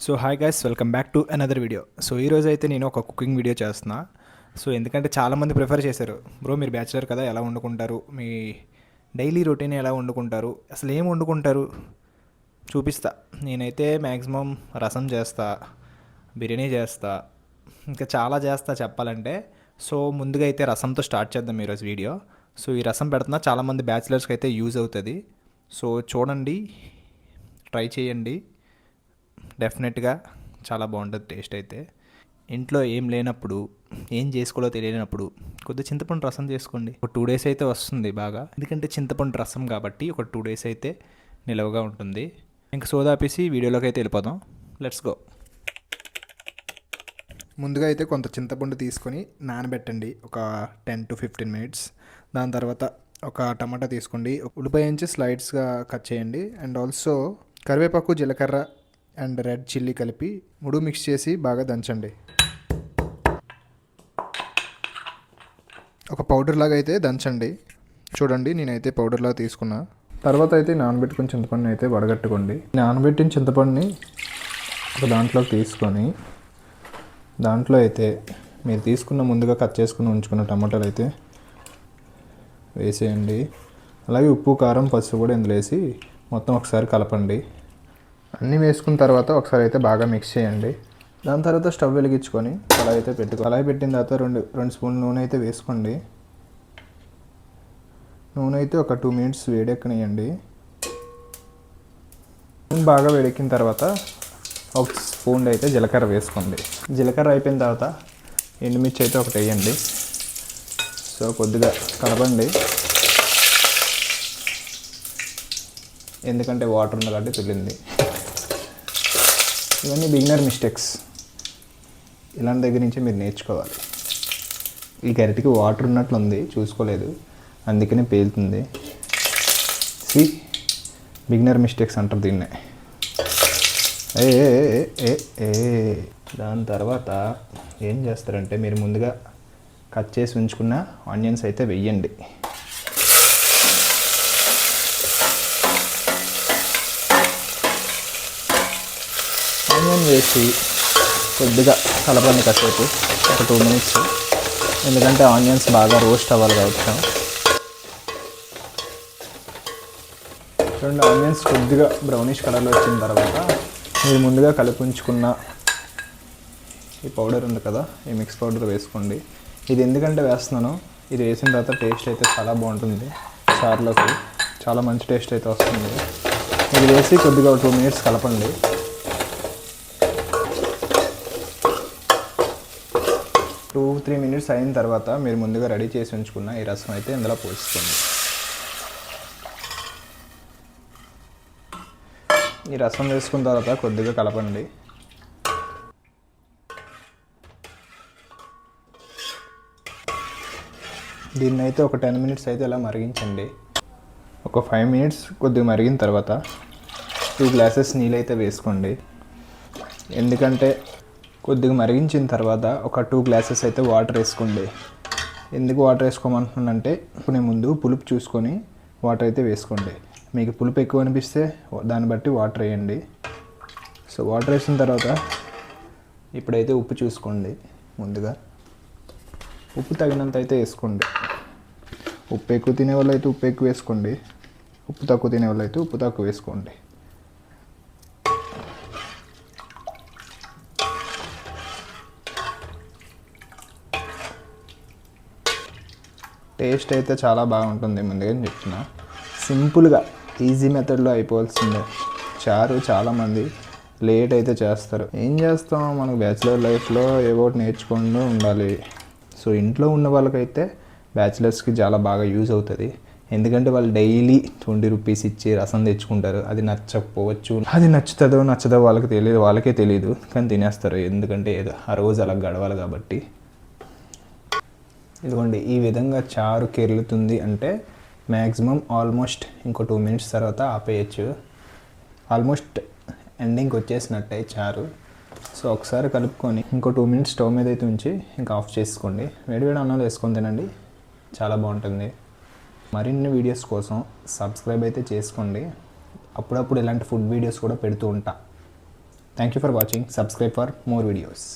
So hi guys, welcome back to another video. So ఈరోజు అయితే నేను ఒక కుకింగ్ వీడియో చేస్తున్నా. సో ఎందుకంటే చాలామంది ప్రిఫర్ చేశారు, బ్రో మీరు బ్యాచిలర్ కదా, ఎలా వండుకుంటారు, మీ డైలీ రొటీన్ ఎలా వండుకుంటారు, అసలు ఏం వండుకుంటారు చూపిస్తా. నేనైతే మ్యాక్సిమం రసం చేస్తా, బిర్యానీ చేస్తా, ఇంకా చాలా చేస్తా చెప్పాలంటే. సో ముందుగా అయితే రసంతో స్టార్ట్ చేద్దాం ఈరోజు వీడియో. సో ఈ రసం పెడుతున్నా, చాలామంది బ్యాచిలర్స్కి అయితే యూజ్ అవుతుంది. సో చూడండి, ట్రై చేయండి, డెఫినెట్గా చాలా బాగుంటుంది టేస్ట్ అయితే. ఇంట్లో ఏం లేనప్పుడు, ఏం చేసుకోవాలో తెలియనప్పుడు కొద్దిగా చింతపండు రసం చేసుకోండి. ఒక 2 days అయితే వస్తుంది బాగా, ఎందుకంటే చింతపండు రసం కాబట్టి ఒక 2 days అయితే నిలవగా ఉంటుంది. ఇంకా సోదాపేసి వీడియోలోకి అయితే వెళ్ళిపోదాం. Let's go. ముందుగా అయితే కొంత చింతపండు తీసుకొని నానబెట్టండి ఒక 10 to 15 minutes. దాని తర్వాత ఒక టమాటా తీసుకోండి, ఉల్లిపాయ నుంచి స్లైడ్స్గా కట్ చేయండి. అండ్ ఆల్సో కరివేపాకు, జీలకర్ర అండ్ రెడ్ చిల్లీ కలిపి 3 మిక్స్ చేసి బాగా దంచండి. ఒక పౌడర్ లాగా అయితే దంచండి. చూడండి, నేనైతే పౌడర్ లాగా తీసుకున్నా. తర్వాత అయితే నానబెట్టుకుని చింతపండుని అయితే వడగట్టుకోండి. నానబెట్టిన చింతపండుని ఒక దాంట్లోకి తీసుకొని, దాంట్లో అయితే మీరు తీసుకున్న ముందుగా కట్ చేసుకుని ఉంచుకున్న టమాటాలు అయితే వేసేయండి. అలాగే ఉప్పు, కారం, పసుపు కూడా ఇందులో వేసి మొత్తం ఒకసారి కలపండి. అన్నీ వేసుకున్న తర్వాత ఒకసారి అయితే బాగా మిక్స్ చేయండి. దాని తర్వాత స్టవ్ వెలిగించుకొని కళాయి అయితే కళాయి పెట్టిన తర్వాత రెండు స్పూన్లు నూనె అయితే వేసుకోండి. నూనె అయితే ఒక 2 minutes వేడెక్కనియండి. బాగా వేడెక్కిన తర్వాత ఒక స్పూన్ అయితే జీలకర్ర వేసుకోండి. జీలకర్ర అయిపోయిన తర్వాత ఎండుమిర్చి అయితే ఒకటి వేయండి. సో కొద్దిగా కలపండి, ఎందుకంటే వాటర్ ఉంది కాబట్టి తెలియంది. ఇవన్నీ బిగినర్ మిస్టేక్స్, ఇలాంటి దగ్గర నుంచి మీరు నేర్చుకోవాలి. ఈ గరిటెకి వాటర్ ఉన్నట్లుంది, చూసుకోలేదు, అందుకనే పేలుతుంది. బిగినర్ మిస్టేక్స్ అంటారు దీన్నే. దాని తర్వాత ఏం చేస్తారంటే, మీరు ముందుగా కట్ చేసి ఉంచుకున్న ఆనియన్స్ అయితే వెయ్యండి. ఆనియన్ వేసి కొద్దిగా కలపండి కాసేపు, ఒక 2 minutes, ఎందుకంటే ఆనియన్స్ బాగా రోస్ట్ అవ్వాలి కాబట్టి. 2 ఆనియన్స్ కొద్దిగా బ్రౌనిష్ కలర్లో వచ్చిన తర్వాత మీరు ముందుగా కలిపి ఉంచుకున్న ఈ పౌడర్ ఉంది కదా, ఈ మిక్స్ పౌడర్ వేసుకోండి. ఇది ఎందుకంటే వేస్తున్నాను, ఇది వేసిన తర్వాత టేస్ట్ అయితే చాలా బాగుంటుంది. చారులోకి చాలా మంచి టేస్ట్ అయితే వస్తుంది. ఇది వేసి కొద్దిగా 2 minutes కలపండి. 2-3 minutes అయిన తర్వాత మీరు ముందుగా రెడీ చేసి ఉంచుకున్న ఈ రసం అయితే ఇందులో పోసుకోండి. ఈ రసం వేసుకున్న తర్వాత కొద్దిగా కలపండి. దీన్ని అయితే ఒక 10 minutes అయితే ఇలా మరిగించండి. ఒక 5 minutes కొద్దిగా మరిగిన తర్వాత 2 glasses నీళ్ళు అయితే వేసుకోండి. ఎందుకంటే కొద్దిగా మరిగించిన తర్వాత ఒక 2 glasses అయితే వాటర్ వేసుకోండి. ఎందుకు వాటర్ వేసుకోమంటున్నానంటే, ఇప్పుడు ముందు పులుపు చూసుకొని వాటర్ అయితే వేసుకోండి. మీకు పులుపు ఎక్కువ అనిపిస్తే దాన్ని బట్టి వాటర్ వేయండి. సో వాటర్ వేసిన తర్వాత ఇప్పుడైతే ఉప్పు చూసుకోండి. ముందుగా ఉప్పు తగినంత అయితే వేసుకోండి. ఉప్పు ఎక్కువ తినేవాళ్ళు అయితే ఉప్పు ఎక్కువ వేసుకోండి, ఉప్పు తక్కువ తినేవాళ్ళు అయితే ఉప్పు తక్కువ వేసుకోండి. టేస్ట్ అయితే చాలా బాగుంటుంది, ముందుగా చెప్తున్నా. సింపుల్గా ఈజీ మెథడ్లో అయిపోవాల్సిందే. చారు చాలామంది లేట్ అయితే చేస్తారు. ఏం చేస్తాం, మనకు బ్యాచిలర్ లైఫ్లో ఏవో నేర్చుకుంటూ ఉండాలి. సో ఇంట్లో ఉన్న వాళ్ళకైతే బ్యాచిలర్స్కి చాలా బాగా యూజ్ అవుతుంది. ఎందుకంటే వాళ్ళు డైలీ 20 rupees ఇచ్చి రసం తెచ్చుకుంటారు. అది నచ్చకపోవచ్చు, అది నచ్చుతుందో వాళ్ళకే తెలియదు, కానీ తినేస్తారు. ఎందుకంటే ఏదో ఆ రోజు అలా గడవాలి కాబట్టి. ఇదిగోండి, ఈ విధంగా చారు కెరులుతుంది అంటే మ్యాక్సిమం ఆల్మోస్ట్ ఇంకో 2 minutes తర్వాత ఆపేయచ్చు. ఆల్మోస్ట్ ఎండింగ్కి వచ్చేసినట్టే చారు. సో ఒకసారి కలుపుకొని ఇంకో 2 minutes స్టవ్ మీద అయితే ఉంచి ఇంకా ఆఫ్ చేసుకోండి. వేడివేడి అన్నంలో వేసుకొని తినండి, చాలా బాగుంటుంది. మరిన్ని వీడియోస్ కోసం సబ్స్క్రైబ్ అయితే చేసుకోండి. అప్పుడప్పుడు ఇలాంటి ఫుడ్ వీడియోస్ కూడా పెడుతూ ఉంటా. Thank you for watching. Subscribe for more videos.